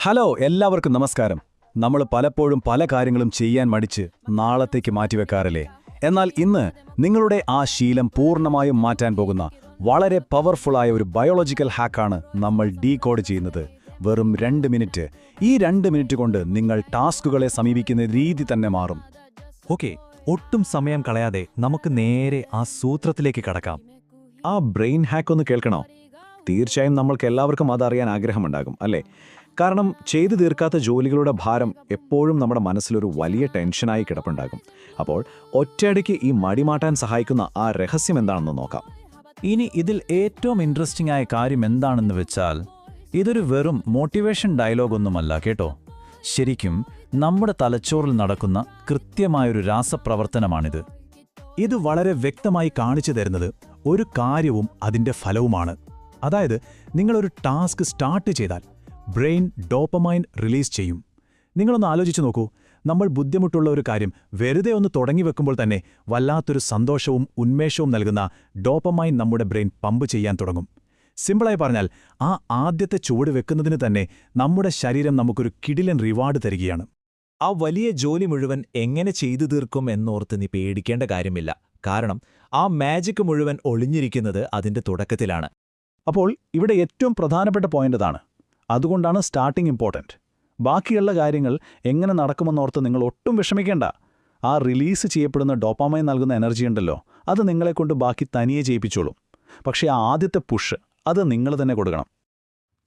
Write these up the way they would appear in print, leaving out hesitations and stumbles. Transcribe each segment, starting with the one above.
Hello എല്ലാവർക്കും നമസ്കാരം. നമ്മൾ പലപ്പോഴും പല കാര്യങ്ങളും ചെയ്യാൻ മടിച്ച് നാളത്തേക്ക് മാറ്റിവെക്കാറില്ലേ? എന്നാൽ ഇന്ന് നിങ്ങളുടെ ആ ശീലം പൂർണ്ണമായും മാറ്റാൻ പോകുന്ന വളരെ പവർഫുള്ളായ ഒരു ബയോളജിക്കൽ ഹാക്കാണ് നമ്മൾ ഡീകോഡ് ചെയ്യുന്നത്. വെറും 2 മിനിറ്റ്. ഈ 2 മിനിറ്റ് കൊണ്ട് നിങ്ങൾ ടാസ്കുകളെ സമീപിക്കുന്ന രീതി തന്നെ മാറും. ഓക്കെ, ഒട്ടും സമയം കളയാതെ നമുക്ക് നേരെ ആ സൂത്രത്തിലേക്ക് കടക്കാം. ആ ബ്രെയിൻ ഹാക്ക് ഒന്ന് കേൾക്കണോ? തീർച്ചയായും നമ്മൾക്ക് എല്ലാവർക്കും അതറിയാൻ ആഗ്രഹമുണ്ടാകും അല്ലേ? കാരണം ചെയ്തു തീർക്കാത്ത ജോലികളുടെ ഭാരം എപ്പോഴും നമ്മുടെ മനസ്സിലൊരു വലിയ ടെൻഷനായി കിടപ്പുണ്ടാകും. അപ്പോൾ ഒറ്റയടിക്ക് ഈ മടി മാറ്റാൻ സഹായിക്കുന്ന ആ രഹസ്യം എന്താണെന്ന് നോക്കാം. ഇനി ഇതിൽ ഏറ്റവും ഇൻട്രസ്റ്റിംഗ് ആയ കാര്യം എന്താണെന്ന് വെച്ചാൽ, ഇതൊരു വെറും മോട്ടിവേഷൻ ഡയലോഗൊന്നുമല്ല കേട്ടോ. ശരിക്കും നമ്മുടെ തലച്ചോറിൽ നടക്കുന്ന കൃത്യമായൊരു രാസപ്രവർത്തനമാണിത്. ഇത് വളരെ വ്യക്തമായി കാണിച്ചു തരുന്നത് ഒരു കാര്യവും അതിൻ്റെ ഫലവുമാണ്. അതായത്, നിങ്ങളൊരു ടാസ്ക് സ്റ്റാർട്ട് ചെയ്താൽ ബ്രെയിൻ ഡോപ്പമൈൻ റിലീസ് ചെയ്യും. നിങ്ങളൊന്ന് ആലോചിച്ച് നോക്കൂ, നമ്മൾ ബുദ്ധിമുട്ടുള്ള ഒരു കാര്യം വെറുതെ ഒന്ന് തുടങ്ങി വെക്കുമ്പോൾ തന്നെ വല്ലാത്തൊരു സന്തോഷവും ഉന്മേഷവും നൽകുന്ന ഡോപ്പമൈൻ നമ്മുടെ ബ്രെയിൻ പമ്പ് ചെയ്യാൻ തുടങ്ങും. സിമ്പിളായി പറഞ്ഞാൽ, ആ ആദ്യത്തെ ചുവട് വെക്കുന്നതിന് തന്നെ നമ്മുടെ ശരീരം നമുക്കൊരു കിടിലൻ റിവാർഡ് തരികയാണ്. ആ വലിയ ജോലി മുഴുവൻ എങ്ങനെ ചെയ്തു തീർക്കും എന്നോർത്ത് നീ പേടിക്കേണ്ട കാര്യമില്ല. കാരണം ആ മാജിക് മുഴുവൻ ഒളിഞ്ഞിരിക്കുന്നത് അതിന്റെ തുടക്കത്തിലാണ്. അപ്പോൾ ഇവിടെ ഏറ്റവും പ്രധാനപ്പെട്ട പോയിന്റ് അതാണ്. അതുകൊണ്ടാണ് സ്റ്റാർട്ടിംഗ് ഇമ്പോർട്ടൻറ്റ്. ബാക്കിയുള്ള കാര്യങ്ങൾ എങ്ങനെ നടക്കുമെന്നോർത്ത് നിങ്ങൾ ഒട്ടും വിഷമിക്കേണ്ട. ആ റിലീസ് ചെയ്യപ്പെടുന്ന ഡോപ്പാമൈൻ നൽകുന്ന എനർജി ഉണ്ടല്ലോ, അത് നിങ്ങളെക്കൊണ്ട് ബാക്കി തനിയെ ചെയ്യിപ്പിച്ചോളും. പക്ഷേ ആ ആദ്യത്തെ പുഷ് അത് നിങ്ങൾ തന്നെ കൊടുക്കണം.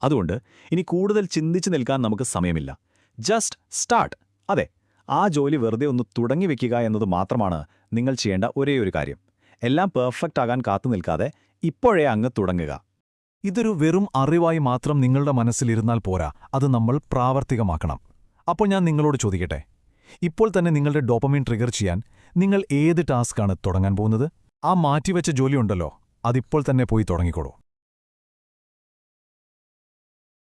അതുകൊണ്ട് ഇനി കൂടുതൽ ചിന്തിച്ചു നിൽക്കാൻ നമുക്ക് സമയമില്ല. Just start. അതെ, ആ ജോലി വെറുതെ ഒന്ന് തുടങ്ങി വെക്കുക എന്നത് മാത്രമാണ് നിങ്ങൾ ചെയ്യേണ്ട ഒരേയൊരു കാര്യം. എല്ലാം പെർഫെക്റ്റ് ആകാൻ കാത്തു നിൽക്കാതെ ഇപ്പോഴേ അങ്ങ് തുടങ്ങുക. ഇതൊരു വെറും അറിവായി മാത്രം നിങ്ങളുടെ മനസ്സിലിരുന്നാൽ പോരാ, അത് നമ്മൾ പ്രാവർത്തികമാക്കണം. അപ്പോൾ ഞാൻ നിങ്ങളോട് ചോദിക്കട്ടെ, ഇപ്പോൾ തന്നെ നിങ്ങളുടെ ഡോപ്പമൈൻ ട്രിഗർ ചെയ്യാൻ നിങ്ങൾ ഏത് ടാസ്ക്കാണ് തുടങ്ങാൻ പോകുന്നത്? ആ മാറ്റിവെച്ച ജോലിയുണ്ടല്ലോ, അതിപ്പോൾ തന്നെ പോയി തുടങ്ങിക്കോളൂ.